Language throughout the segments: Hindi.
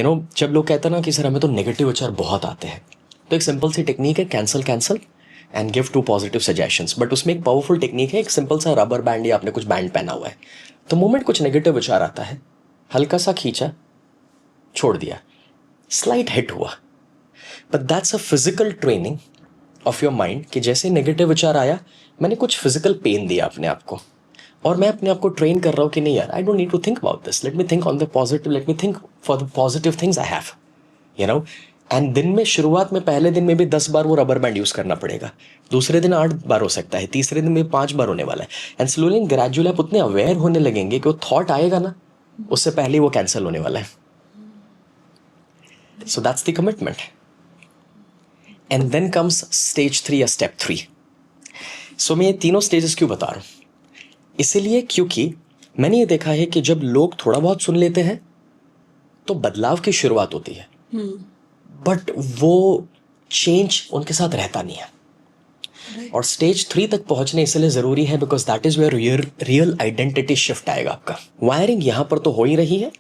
जब लोग कहते हैं ना कि सर हमें तो नेगेटिव विचार बहुत आते हैं, तो एक सिंपल सी टेक्निक है cancel and give 2 positive suggestions. But उसमें एक पावरफुल टेक्निक है, एक सिंपल सा रबर बैंड या आपने कुछ बैंड पहना हुआ है, तो मोमेंट कुछ नेगेटिव विचार आता है, हल्का सा खींचा, छोड़ दिया, स्लाइट हिट हुआ, but that's a physical training of your mind कि जैसे नेगेटिव विचार आया, मैंने कुछ फिजिकल पेन दिया अपने आप को, और मैं अपने आप को ट्रेन कर रहा हूँ कि नहीं यार, I don't need to think about this, let me think on the positive, let me think for the positive things I have. And दिन में शुरुआत में पहले दिन में भी 10 बार वो रबर बैंड यूज करना पड़ेगा, दूसरे दिन 8 बार हो सकता है, तीसरे दिन में 5 बार होने वाला है। एंड स्लोली एंड ग्रेजुअली आप उतने अवेयर होने लगेंगे कि वो थॉट आएगा ना, उससे पहले वो कैंसिल होने वाला है। So that's the commitment. And then comes stage 3 या स्टेप 3। सो मैं ये तीनों स्टेजेस क्यों बता रहा हूँ, इसीलिए क्योंकि मैंने ये देखा है कि जब लोग थोड़ा बहुत सुन लेते हैं तो बदलाव की शुरुआत होती है, बट वो चेंज उनके साथ रहता नहीं है। और स्टेज 3 तक पहुंचने इसलिए जरूरी है because that is where real identity shift आएगा आपका। वायरिंग यहां पर तो हो ही रही है,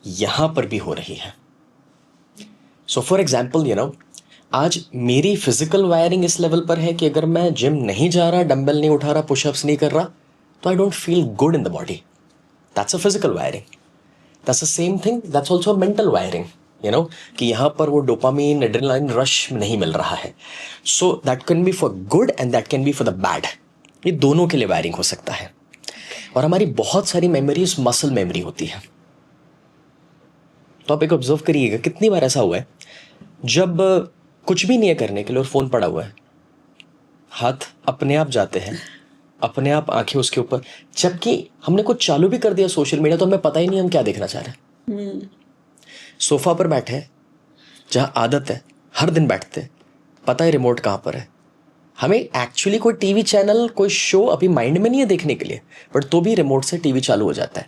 यहां पर भी हो रही है। सो फॉर एग्जाम्पल आज मेरी फिजिकल वायरिंग इस लेवल पर है कि अगर मैं जिम नहीं जा रहा, डंबल नहीं उठा रहा, पुशअप्स नहीं कर रहा, तो I don't feel good in the body. That's a physical wiring. That's the same thing, that's also mental wiring, कि यहां पर वो डोपामीन एड्रेनालिन रश नहीं मिल रहा है। So that can be for good and that can be for the bad. ये दोनों के लिए वायरिंग हो सकता है। और हमारी बहुत सारी मेमोरीज मसल मेमोरी होती है। तो आप एक ऑब्जर्व करिएगा, कितनी बार ऐसा हुआ है जब कुछ भी नहीं है करने के लिए और फोन पड़ा हुआ है, हाथ अपने आप जाते हैं, अपने आप आंखें उसके ऊपर, जबकि हमने कुछ चालू भी कर दिया सोशल मीडिया, तो हमें पता ही नहीं हम क्या देखना चाह रहे हैं। सोफा पर बैठे हैं, जहां आदत है हर दिन बैठते हैं, पता है रिमोट कहां पर है, हमें एक्चुअली कोई टीवी चैनल, कोई शो अभी माइंड में नहीं है देखने के लिए, बट तो भी रिमोट से टीवी चालू हो जाता है।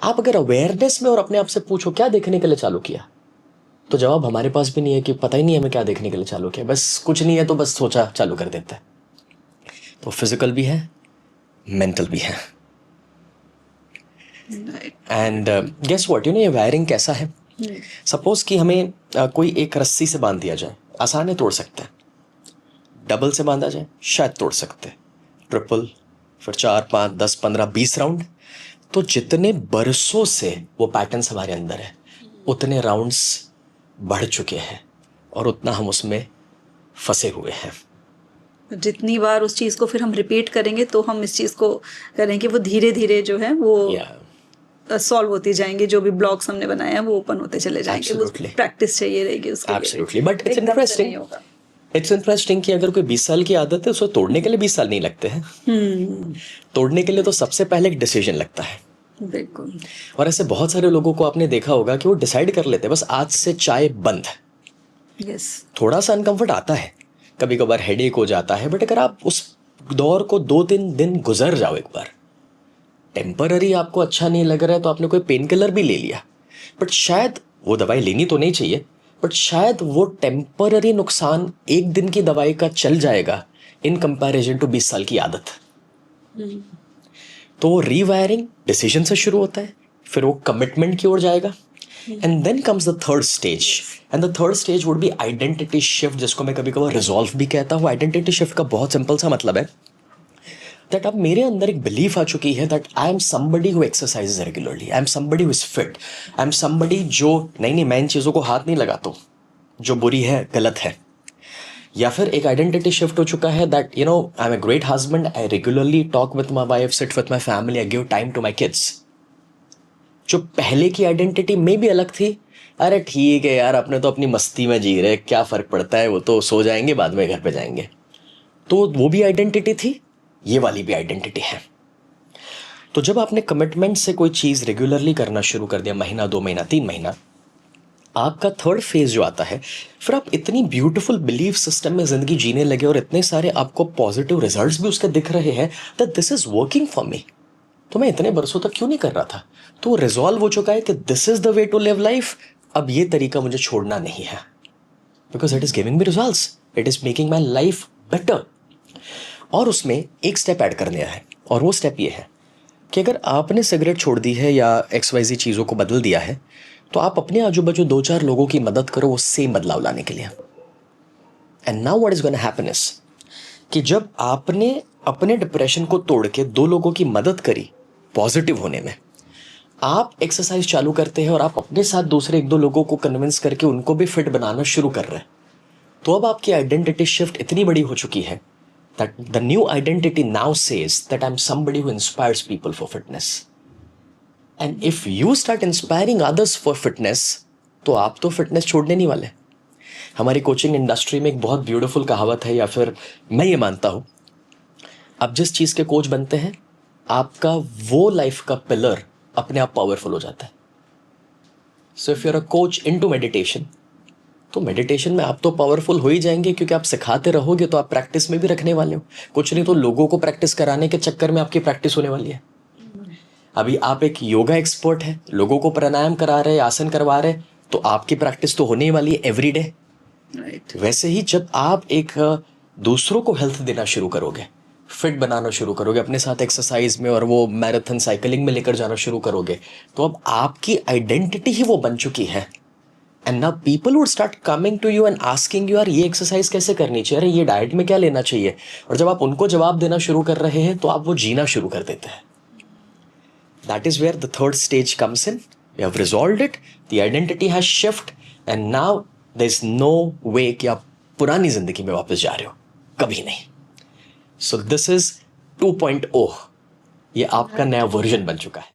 आप अगर अवेयरनेस में और अपने आप से पूछो क्या देखने के लिए चालू किया, तो जवाब हमारे पास भी नहीं है कि पता ही नहीं है हमें क्या देखने के लिए चालू किया, बस कुछ नहीं है तो बस सोचा चालू कर देता है। तो फिजिकल भी है, मेंटल भी है। एंड गेस व्हाट, ये वायरिंग कैसा है। सपोज कि हमें कोई एक रस्सी से बांध दिया जाए, आसान है, तोड़ सकते हैं। डबल से बांधा जाए, शायद तोड़ सकते हैं। ट्रिपल, फिर 4, 5, 10, 15, 20 राउंड। तो जितने बरसों से वो पैटर्न्स हमारे अंदर है, उतने राउंड्स बढ़ चुके हैं और उतना हम उसमें फंसे हुए हैं। जितनी बार उस चीज को फिर हम रिपीट करेंगे तो हम इस चीज को करेंगे, वो धीरे धीरे जो है वो सॉल्व होती जाएंगे। जो भी ब्लॉक्स हमने बनाए हैं वो ओपन होते चले जाएंगे। वो प्रैक्टिस चाहिए रहेगी उसके लिए। एब्सोल्युटली। बट इट्स इंटरेस्टिंग कि अगर कोई 20 साल की आदत है, उसको तोड़ने के लिए 20 साल नहीं लगते हैं। तोड़ने के लिए तो सबसे पहले एक डिसीजन लगता है। बिल्कुल। और ऐसे बहुत सारे लोगों को आपने देखा होगा कि वो डिसाइड कर लेते हैं बस आज से चाय बंद। यस। थोड़ा सा अनकंफर्ट आता है, कभी कभार हेडेक हो जाता है, बट अगर आप उस दौर को 2-3 दिन गुजर जाओ एक बार, टेम्पररी आपको अच्छा नहीं लग रहा है तो आपने कोई पेन किलर भी ले लिया, बट शायद वो दवाई लेनी तो नहीं चाहिए, बट शायद वो टेम्पररी नुकसान 1 दिन की दवाई का चल जाएगा इन कंपैरिजन टू 20 साल की आदत। तो वो रीवायरिंग डिसीजन से शुरू होता है, फिर वो कमिटमेंट की ओर जाएगा, and then comes the third stage. And the third stage would be identity shift, जिसको मैं कभी कभार रिजॉल्व भी कहता हूँ। आइडेंटिटी शिफ्ट का बहुत सिंपल सा मतलब है दैट अब मेरे अंदर एक बिलीफ आ चुकी है that I am somebody who exercises regularly, I am somebody who is fit, I am somebody जो नहीं मैं इन चीज़ों को हाथ नहीं लगाता हूँ, जो बुरी है, गलत है। या फिर एक आइडेंटिटी शिफ्ट हो चुका है that I am a great husband, I regularly talk with my wife, sit with my family, I give time to my kids. जो पहले की आइडेंटिटी में भी अलग थी, अरे ठीक है यार, अपने तो अपनी मस्ती में जी रहे, क्या फ़र्क पड़ता है, वो तो सो जाएंगे बाद में घर पे जाएंगे, तो वो भी आइडेंटिटी थी, ये वाली भी आइडेंटिटी है। तो जब आपने कमिटमेंट से कोई चीज़ रेगुलरली करना शुरू कर दिया, महीना, 2 महीना, 3 महीना, आपका थर्ड फेज जो आता है, फिर आप इतनी ब्यूटीफुल बिलीफ सिस्टम में ज़िंदगी जीने लगे और इतने सारे आपको पॉजिटिव रिजल्ट्स भी उसके दिख रहे हैं that this is working for me. तो मैं इतने बरसों तक क्यों नहीं कर रहा था? तो रिजॉल्व हो चुका है कि this is the way to live life, अब ये तरीका मुझे छोड़ना नहीं है, because it is giving me results, it is making my life better. और उसमें एक स्टेप ऐड कर दिया है, और वो स्टेप ये है कि अगर आपने सिगरेट छोड़ दी है या XYZ चीज़ों को बदल दिया है, तो आप अपने आजू बाजू 2-4 लोगों की मदद करो वो सेम बदलाव लाने के लिए. And now what is gonna happen is कि जब आपने अपने डिप्रेशन को तोड़ के 2 लोगों की मदद करी पॉजिटिव होने में, आप एक्सरसाइज चालू करते हैं और आप अपने साथ दूसरे 1-2 लोगों को कन्विंस करके उनको भी फिट बनाना शुरू कर रहे हैं, तो अब आपकी आइडेंटिटी शिफ्ट इतनी बड़ी हो चुकी है that the new identity now says that I'm somebody who inspires people for fitness. And if you start inspiring others for fitness, तो आप तो फिटनेस छोड़ने नहीं वाले. हमारी कोचिंग इंडस्ट्री में एक बहुत ब्यूटीफुल कहावत है, या फिर मैं ये मानता हूं, आप जिस चीज के कोच बनते हैं आपका वो लाइफ का पिलर अपने आप पावरफुल हो जाता है. So if you are a coach into meditation, तो मेडिटेशन में आप तो पावरफुल हो ही जाएंगे, क्योंकि आप सिखाते रहोगे तो आप प्रैक्टिस में भी रखने वाले हो. कुछ नहीं तो लोगों को प्रैक्टिस कराने के चक्कर में आपकी प्रैक्टिस होने वाली है. अभी आप एक योगा एक्सपर्ट है, लोगों को प्राणायाम करा रहे, आसन करवा रहे, तो आपकी प्रैक्टिस तो होने ही वाली है एवरी डे. वैसे ही जब आप एक दूसरों को हेल्थ देना शुरू करोगे, फिट बनाना शुरू करोगे, अपने साथ एक्सरसाइज में और वो मैराथन साइकिलिंग में लेकर जाना शुरू करोगे, तो अब आपकी आइडेंटिटी ही वो बन चुकी है. And now people would start coming to you and asking you, यार ये एक्सरसाइज कैसे करनी चाहिए, अरे ये डाइट में क्या लेना चाहिए. और जब आप उनको जवाब देना शुरू कर रहे हैं तो आप वो जीना शुरू कर देते हैं. That is where the third stage comes in. You have resolved it, the identity has shift, and now there is no way कि आप पुरानी जिंदगी में वापस जा रहे हो, कभी नहीं. So this is 2.0. ये आपका नया वर्जन बन चुका है.